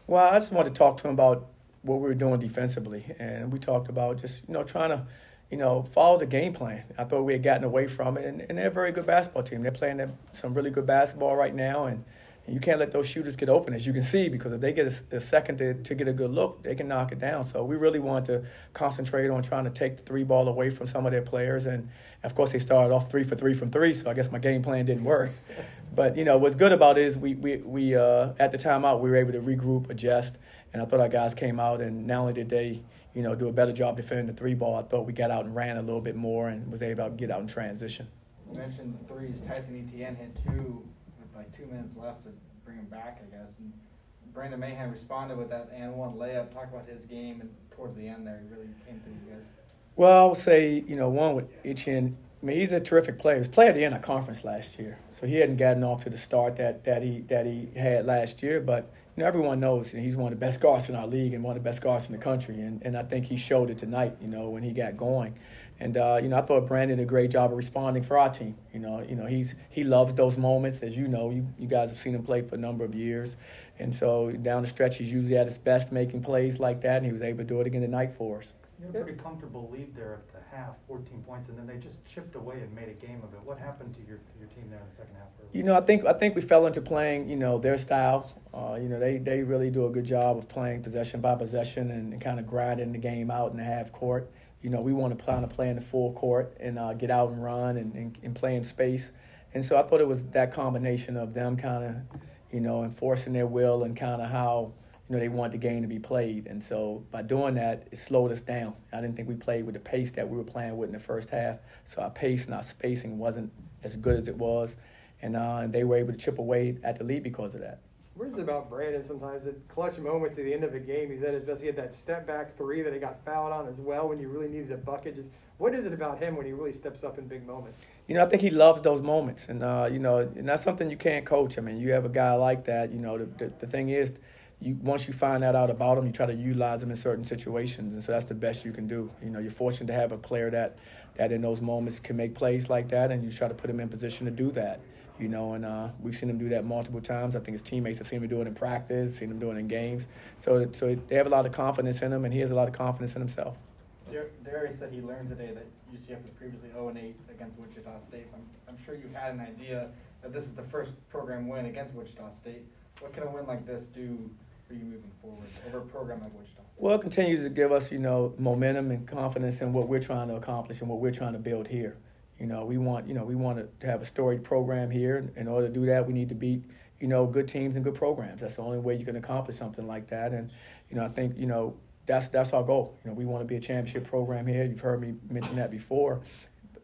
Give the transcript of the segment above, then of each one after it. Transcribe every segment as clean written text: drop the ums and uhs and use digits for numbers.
Well, I just wanted to talk to him about what we were doing defensively, and we talked about just trying to follow the game plan. I thought we had gotten away from it, and they're a very good basketball team. They're playing some really good basketball right now, and you can't let those shooters get open, as you can see, because if they get a second to get a good look, they can knock it down. So we really wanted to concentrate on trying to take the three ball away from some of their players, and of course they started off 3 for 3 from three, so I guess my game plan didn't work. But what's good about it is we at the timeout we were able to regroup, adjust, and I thought our guys came out, and not only did they do a better job defending the three ball, I thought we got out and ran a little bit more and was able to get out in transition. You mentioned the threes. Tyson Etienne hit 2 with like 2 minutes left to bring him back, I guess. And Brandon Mahan responded with that and one layup. Talk about his game, and towards the end there, he really came through you guys. Well, I would say, one with Etienne, I mean, he's a terrific player. He was player of the year in our conference last year, so he hadn't gotten off to the start that he had last year. But everyone knows he's one of the best guards in our league and one of the best guards in the country, and I think he showed it tonight. When he got going, and I thought Brandon did a great job of responding for our team. He loves those moments, as you guys have seen him play for a number of years, and so down the stretch he's usually at his best making plays like that, and he was able to do it again tonight for us. You had a pretty comfortable lead there at the half, 14 points, and then they just chipped away and made a game of it. What happened to your team there in the second half? I think we fell into playing, their style. They really do a good job of playing possession by possession and kind of grinding the game out in the half court. We want to play in the full court and get out and run and play in space. And so I thought it was that combination of them kind of, enforcing their will and kind of how they want the game to be played. And so by doing that, it slowed us down. I didn't think we played with the pace that we were playing with in the first half. So our pace and our spacing wasn't as good as it was. And they were able to chip away at the lead because of that. What is it about Brandon sometimes at clutch moments at the end of a game? He's at his best. He had that step-back three that he got fouled on as well when you really needed a bucket. Just what is it about him when he really steps up in big moments? I think he loves those moments. And, and that's something you can't coach. I mean, you have a guy like that. The thing is, once you find that out about him, you try to utilize him in certain situations, and so that's the best you can do. You're fortunate to have a player that in those moments can make plays like that, and you try to put him in position to do that. And we've seen him do that multiple times. I think his teammates have seen him do it in practice, seen him do it in games. So they have a lot of confidence in him, and he has a lot of confidence in himself. Darius said he learned today that UCF was previously 0-8 against Wichita State. I'm sure you had an idea that this is the first program win against Wichita State. What can a win like this do for you moving forward over a program like Wichita State? Well, it continues to give us, momentum and confidence in what we're trying to accomplish and what we're trying to build here. We want to have a storied program here. In order to do that, we need to beat, good teams and good programs. That's the only way you can accomplish something like that. And, I think, that's our goal. We want to be a championship program here. You've heard me mention that before.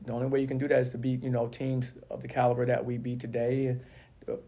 The only way you can do that is to beat, teams of the caliber that we beat today,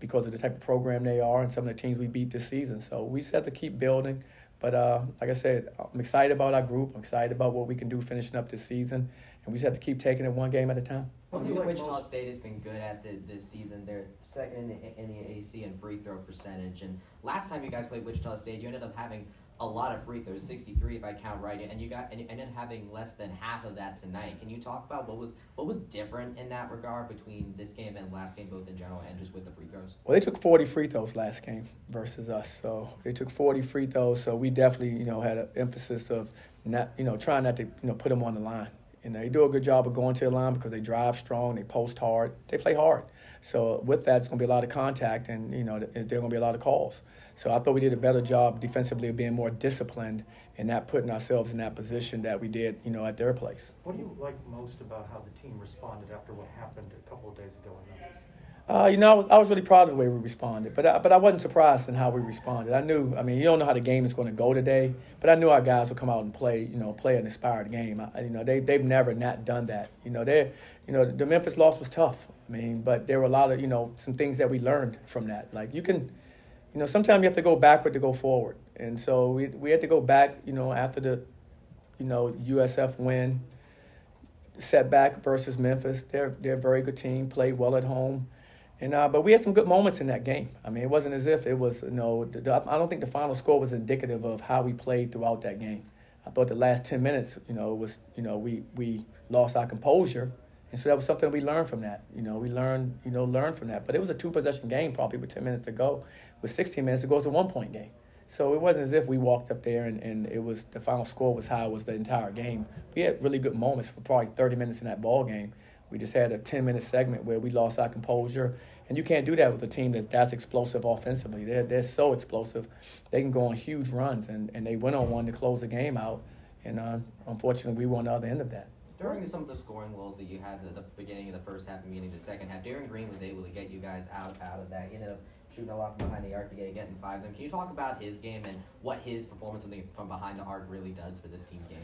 because of the type of program they are and some of the teams we beat this season. So we just have to keep building. But like I said, I'm excited about our group. I'm excited about what we can do finishing up this season. And we just have to keep taking it one game at a time. Well, Wichita State has been good at this season. They're second in the AC in free throw percentage. And last time you guys played Wichita State, you ended up having a lot of free throws, 63 if I count right, and you ended up having less than half of that tonight. Can you talk about what was different in that regard between this game and last game, both in general and just with the free throws? Well, they took 40 free throws last game versus us, so they took 40 free throws. So we definitely, had an emphasis of not, trying not to, put them on the line. And they do a good job of going to the line because they drive strong, they post hard, they play hard. So with that, it's going to be a lot of contact, and there are going to be a lot of calls. So I thought we did a better job defensively of being more disciplined and not putting ourselves in that position that we did, at their place. What do you like most about how the team responded after what happened a couple of days ago in Memphis? I was really proud of the way we responded, but I wasn't surprised in how we responded. I knew, you don't know how the game is going to go today, but I knew our guys would come out and play an inspired game. They've never not done that. The Memphis loss was tough. But there were a lot of, some things that we learned from that. Like sometimes you have to go backward to go forward. And so we had to go back, after the, USF win, setback versus Memphis. They're a very good team, played well at home. And but we had some good moments in that game. It wasn't as if it was, I don't think the final score was indicative of how we played throughout that game. I thought the last 10 minutes, was, we lost our composure. And so that was something we learned from that. We learned from that. But it was a 2-possession game probably with 10 minutes to go. With 16 minutes, it goes to 1-point game. So it wasn't as if we walked up there and it was the final score was how it was the entire game. We had really good moments for probably 30 minutes in that ball game. We just had a 10-minute segment where we lost our composure. And you can't do that with a team that's explosive offensively. They're so explosive. They can go on huge runs, and they went on one to close the game out. And unfortunately, we were on the other end of that. During some of the scoring lulls that you had at the beginning of the first half and beginning of the second half, Darren Green was able to get you guys out of that. He ended up shooting a lot from behind the arc to getting 5 of them. Can you talk about his game and what his performance from behind the arc really does for this team's game?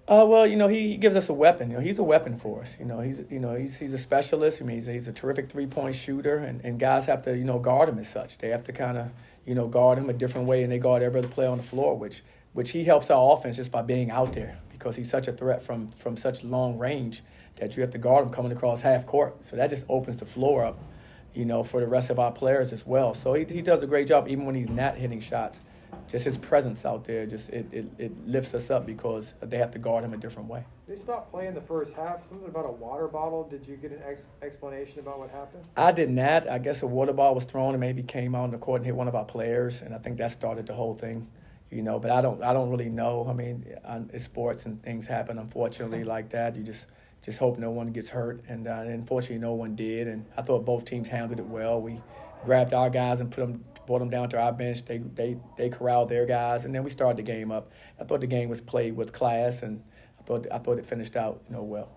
Well, he gives us a weapon. He's a weapon for us. He's a specialist. I mean, he's a terrific three-point shooter, and guys have to, guard him as such. They have to kind of, guard him a different way, and they guard every other player on the floor, which he helps our offense just by being out there because he's such a threat from such long range that you have to guard him coming across half court. So that just opens the floor up, for the rest of our players as well. So he does a great job even when he's not hitting shots. Just his presence out there, it lifts us up because they have to guard him a different way. They stopped playing the first half. Something about a water bottle. Did you get an explanation about what happened? I did not. I guess a water bottle was thrown and maybe came out on the court and hit one of our players, and I think that started the whole thing. But I don't really know. I mean, it's sports and things happen, unfortunately, like that. You just hope no one gets hurt, and unfortunately no one did. And I thought both teams handled it well. We grabbed our guys and brought them down to our bench. They corralled their guys, and then we started the game up. I thought the game was played with class, and I thought it finished out well.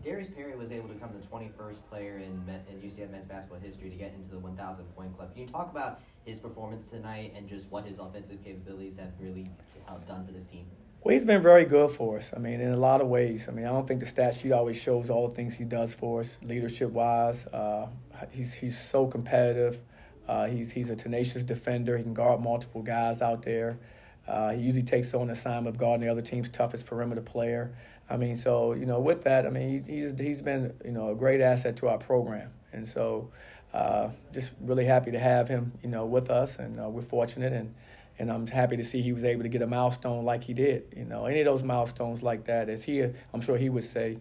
Darius Perry was able to become the 21st player in UCF men's basketball history to get into the 1,000-point club. Can you talk about his performance tonight and just what his offensive capabilities have really done for this team? Well, he's been very good for us. I mean, in a lot of ways. I mean, I don't think the stat sheet always shows all the things he does for us, leadership-wise. He's so competitive. He's a tenacious defender. He can guard multiple guys out there. He usually takes on the assignment of guarding the other team's toughest perimeter player. I mean, so, with that, I mean, he's been, a great asset to our program. And so just really happy to have him, with us, and we're fortunate, and I'm happy to see he was able to get a milestone like he did. Any of those milestones like that, I'm sure he would say,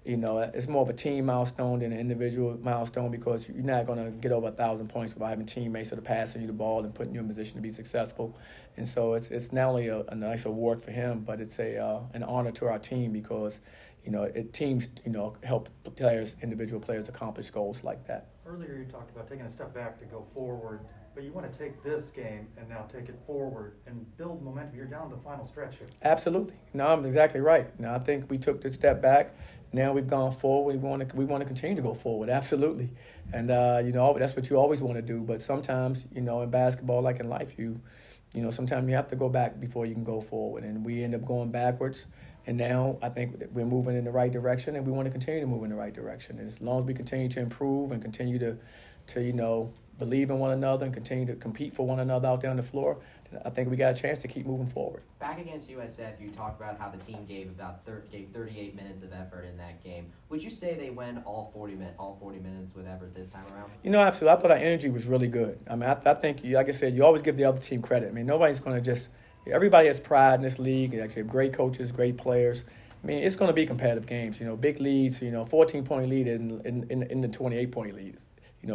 it's more of a team milestone than an individual milestone because you're not going to get over 1,000 points without having teammates that are passing you the ball and putting you in position to be successful. And so it's not only a nice award for him, but it's an honor to our team because, teams, help individual players accomplish goals like that. Earlier you talked about taking a step back to go forward, but you want to take this game and now take it forward and build momentum. You're down the final stretch here. Absolutely. No, I'm exactly right. Now I think we took this step back. Now we've gone forward. We want to continue to go forward. Absolutely. And that's what you always want to do. But sometimes, in basketball, like in life, sometimes you have to go back before you can go forward. And we end up going backwards. And now I think we're moving in the right direction, and we want to continue to move in the right direction. And as long as we continue to improve and continue to believe in one another and continue to compete for one another out there on the floor, I think we got a chance to keep moving forward. Back against USF, you talked about how the team gave 38 minutes of effort in that game. Would you say they went all 40 minutes with effort this time around? Absolutely. I thought our energy was really good. I mean, I think, like I said, you always give the other team credit. I mean, nobody's going to everybody has pride in this league. They actually have great coaches, great players. I mean, it's going to be competitive games. Big leads, 14-point lead in the 28-point leads.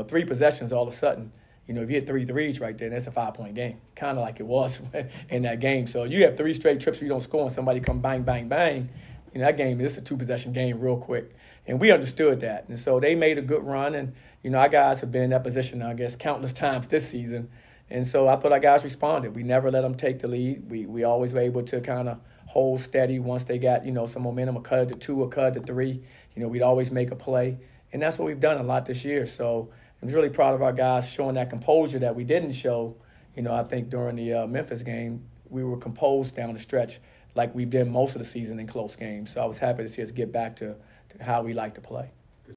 3 possessions all of a sudden. If you hit 3 threes right there, that's a 5-point game, kind of like it was in that game. So you have 3 straight trips where you don't score and somebody come bang, bang, bang. That game is a 2-possession game real quick. And we understood that. And so they made a good run. And, our guys have been in that position, I guess, countless times this season. And so I thought our guys responded. We never let them take the lead. We always were able to kind of hold steady once they got, some momentum, a cut to 2, a cut to 3. We'd always make a play. And that's what we've done a lot this year. So I'm really proud of our guys showing that composure that we didn't show. I think during the Memphis game, we were composed down the stretch like we did most of the season in close games. So I was happy to see us get back to how we like to play.